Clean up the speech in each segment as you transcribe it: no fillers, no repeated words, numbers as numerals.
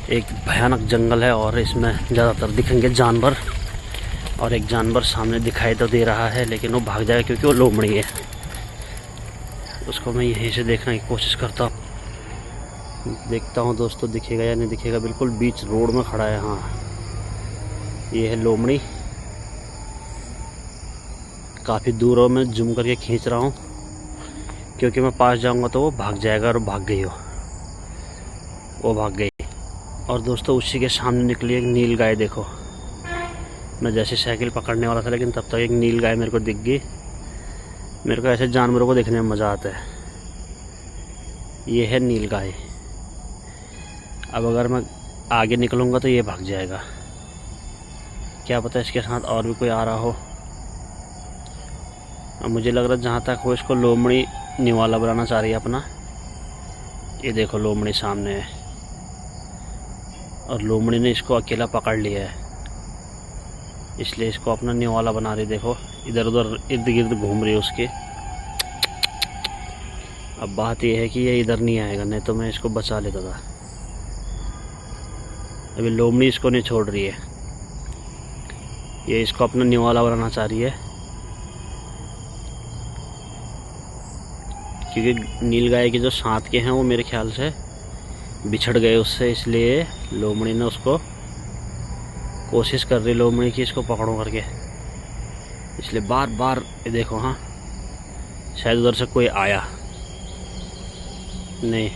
एक भयानक जंगल है और इसमें ज़्यादातर दिखेंगे जानवर, और एक जानवर सामने दिखाई तो दे रहा है लेकिन वो भाग जाएगा क्योंकि वो लोमड़ी है। उसको मैं यहीं से देखने की कोशिश करता हूँ, देखता हूँ दोस्तों दिखेगा या नहीं दिखेगा। बिल्कुल बीच रोड में खड़ा है। हाँ, ये है लोमड़ी। काफ़ी दूर मैं जूम करके खींच रहा हूँ क्योंकि मैं पास जाऊँगा तो वो भाग जाएगा, और भाग गई वो भाग गई। और दोस्तों उसी के सामने निकली एक नील गाय। देखो, मैं जैसे साइकिल पकड़ने वाला था लेकिन तब तक एक नील गाय मेरे को दिख गई। मेरे को ऐसे जानवरों को देखने में मज़ा आता है। ये है नील गाय। अब अगर मैं आगे निकलूँगा तो ये भाग जाएगा, क्या पता इसके साथ और भी कोई आ रहा हो। अब मुझे लग रहा है जहाँ तक वो इसको लोमड़ी निवाला बनाना चाह रही है अपना। ये देखो लोमड़ी सामने है और लोमड़ी ने इसको अकेला पकड़ लिया है, इसलिए इसको अपना निवाला बना रही। देखो इधर उधर इर्द गिर्द घूम रही है उसके। अब बात यह है कि ये इधर नहीं आएगा, नहीं तो मैं इसको बचा लेता था। अभी लोमड़ी इसको नहीं छोड़ रही है, ये इसको अपना निवाला बनाना चाह रही है क्योंकि नील गाय के जो साथ के हैं वो मेरे ख्याल से बिछड़ गए उससे, इसलिए लोमड़ी ने उसको कोशिश कर रही लोमड़ी की इसको पकड़ो करके, इसलिए बार बार। ये देखो, हाँ शायद उधर से कोई आया नहीं,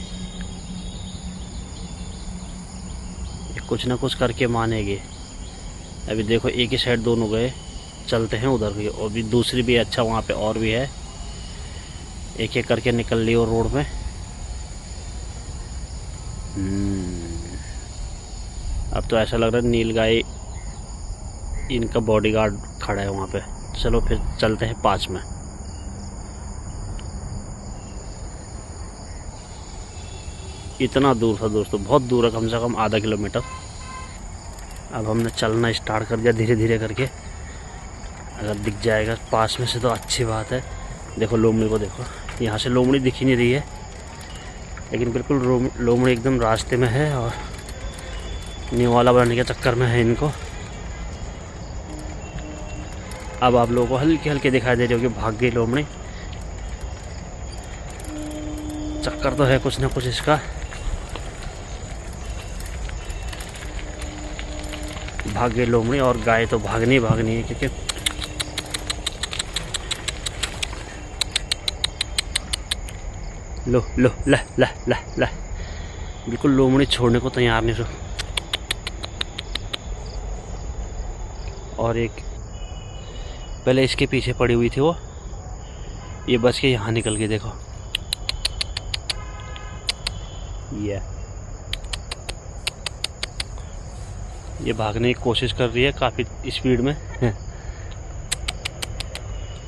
कुछ ना कुछ करके मानेगी। अभी देखो एक ही साइड दोनों गए, चलते हैं उधर भी, और भी दूसरी भी अच्छा वहाँ पे और भी है। एक एक करके निकल ली और रोड में। अब तो ऐसा लग रहा है नील गाय इनका बॉडीगार्ड खड़ा है वहाँ पे। चलो फिर चलते हैं पास में। इतना दूर था दोस्तों, बहुत दूर है, कम से कम आधा किलोमीटर। अब हमने चलना स्टार्ट कर दिया धीरे धीरे करके। अगर दिख जाएगा पास में से तो अच्छी बात है। देखो लोमड़ी को देखो, यहाँ से लोमड़ी दिख ही नहीं रही है लेकिन बिल्कुल लोमड़ी एकदम रास्ते में है और निवाला बनाने के चक्कर में है इनको। अब आप लोगों को हल्की हल्की दिखाई दे रही होगी भाग गई लोमड़ी। चक्कर तो है कुछ ना कुछ इसका। भाग गई लोमड़ी, और गाय तो भागनी है क्योंकि लो लो ला ला ला ला, बिल्कुल लोमड़ी छोड़ने को तैयार नहीं। और एक पहले इसके पीछे पड़ी हुई थी वो, ये बच के यहाँ निकल गई। देखो ये भागने की कोशिश कर रही है काफ़ी स्पीड में।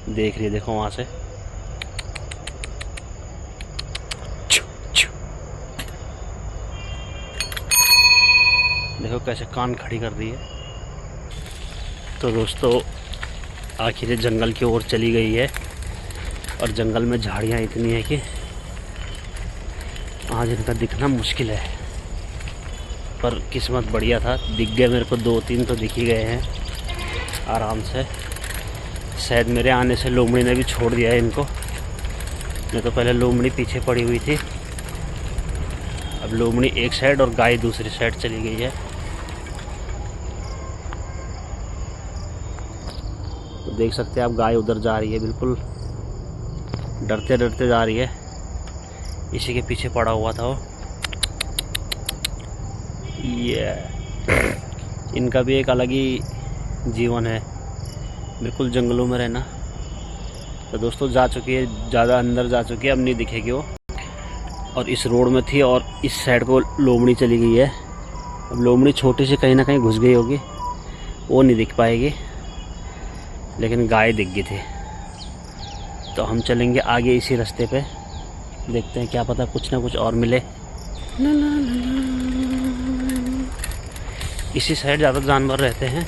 देख रही है, देखो वहाँ से। देखो कैसे कान खड़ी कर रही है। तो दोस्तों आखिर जंगल की ओर चली गई है, और जंगल में झाड़ियाँ इतनी है कि आज इनका दिखना मुश्किल है। पर किस्मत बढ़िया था, दिख गए मेरे को, 2-3 तो दिख ही गए हैं आराम से। शायद मेरे आने से लोमड़ी ने भी छोड़ दिया है इनको, नहीं तो पहले लोमड़ी पीछे पड़ी हुई थी। अब लोमड़ी एक साइड और गाय दूसरी साइड चली गई है। तो देख सकते हैं आप, गाय उधर जा रही है, बिल्कुल डरते डरते जा रही है। इसी के पीछे पड़ा हुआ था वो। ये इनका भी एक अलग ही जीवन है, बिल्कुल जंगलों में रहना। तो दोस्तों जा चुकी है, ज़्यादा अंदर जा चुकी है, अब नहीं दिखेगी वो। और इस रोड में थी और इस साइड को लोमड़ी चली गई है। अब लोमड़ी छोटी सी कहीं ना कहीं घुस गई होगी, वो नहीं दिख पाएगी, लेकिन गाय दिख गई थी। तो हम चलेंगे आगे इसी रास्ते पे, देखते हैं क्या पता कुछ ना कुछ और मिले। इसी साइड ज़्यादा जानवर रहते हैं।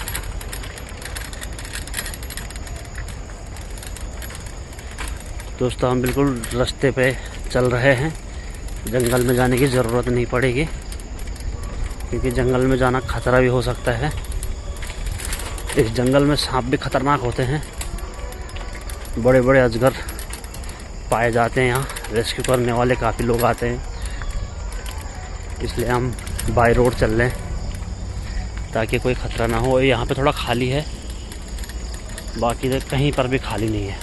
दोस्तों हम बिल्कुल रास्ते पे चल रहे हैं, जंगल में जाने की ज़रूरत नहीं पड़ेगी, क्योंकि जंगल में जाना खतरा भी हो सकता है। इस जंगल में सांप भी खतरनाक होते हैं, बड़े बड़े अजगर पाए जाते हैं। यहाँ रेस्क्यू करने वाले काफ़ी लोग आते हैं, इसलिए हम बाय रोड चल रहे हैं ताकि कोई ख़तरा ना हो। यहाँ पे थोड़ा खाली है, बाकी कहीं पर भी खाली नहीं है,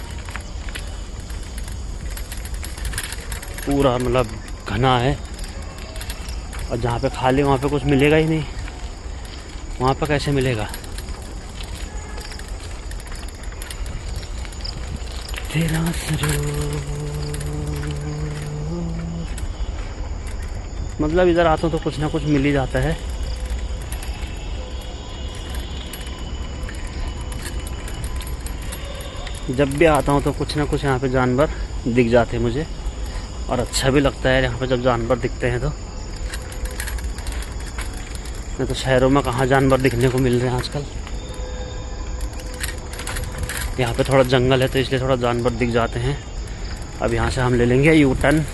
पूरा मतलब घना है। और जहाँ पे खाली वहाँ पे कुछ मिलेगा ही नहीं, वहाँ पे कैसे मिलेगा। तेरा मतलब इधर आता हूँ तो कुछ ना कुछ मिल ही जाता है। जब भी आता हूँ तो कुछ ना कुछ यहाँ पे जानवर दिख जाते हैं मुझे, और अच्छा भी लगता है यहाँ पे जब जानवर दिखते हैं तो। नहीं तो शहरों में कहाँ जानवर दिखने को मिल रहे हैं आजकल। यहाँ पे थोड़ा जंगल है तो इसलिए थोड़ा जानवर दिख जाते हैं। अब यहाँ से हम ले लेंगे यू टर्न।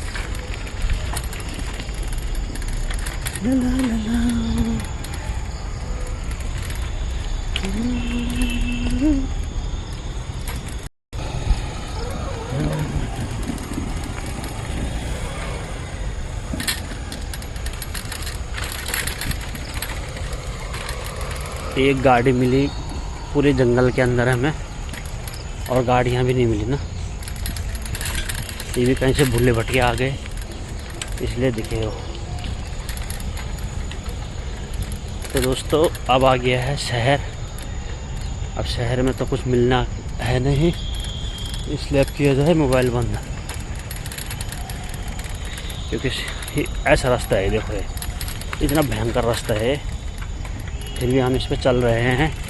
एक गाड़ी मिली पूरे जंगल के अंदर हमें, और गाड़ियाँ भी नहीं मिली ना, ये भी कहीं से भूले भटके आ गए इसलिए दिखे हो। तो दोस्तों अब आ गया है शहर। अब शहर में तो कुछ मिलना है नहीं, इसलिए अब किया जाए मोबाइल बंद, क्योंकि ऐसा रास्ता है, देखो ये इतना भयंकर रास्ता है, फिर भी हम इस पर चल रहे हैं।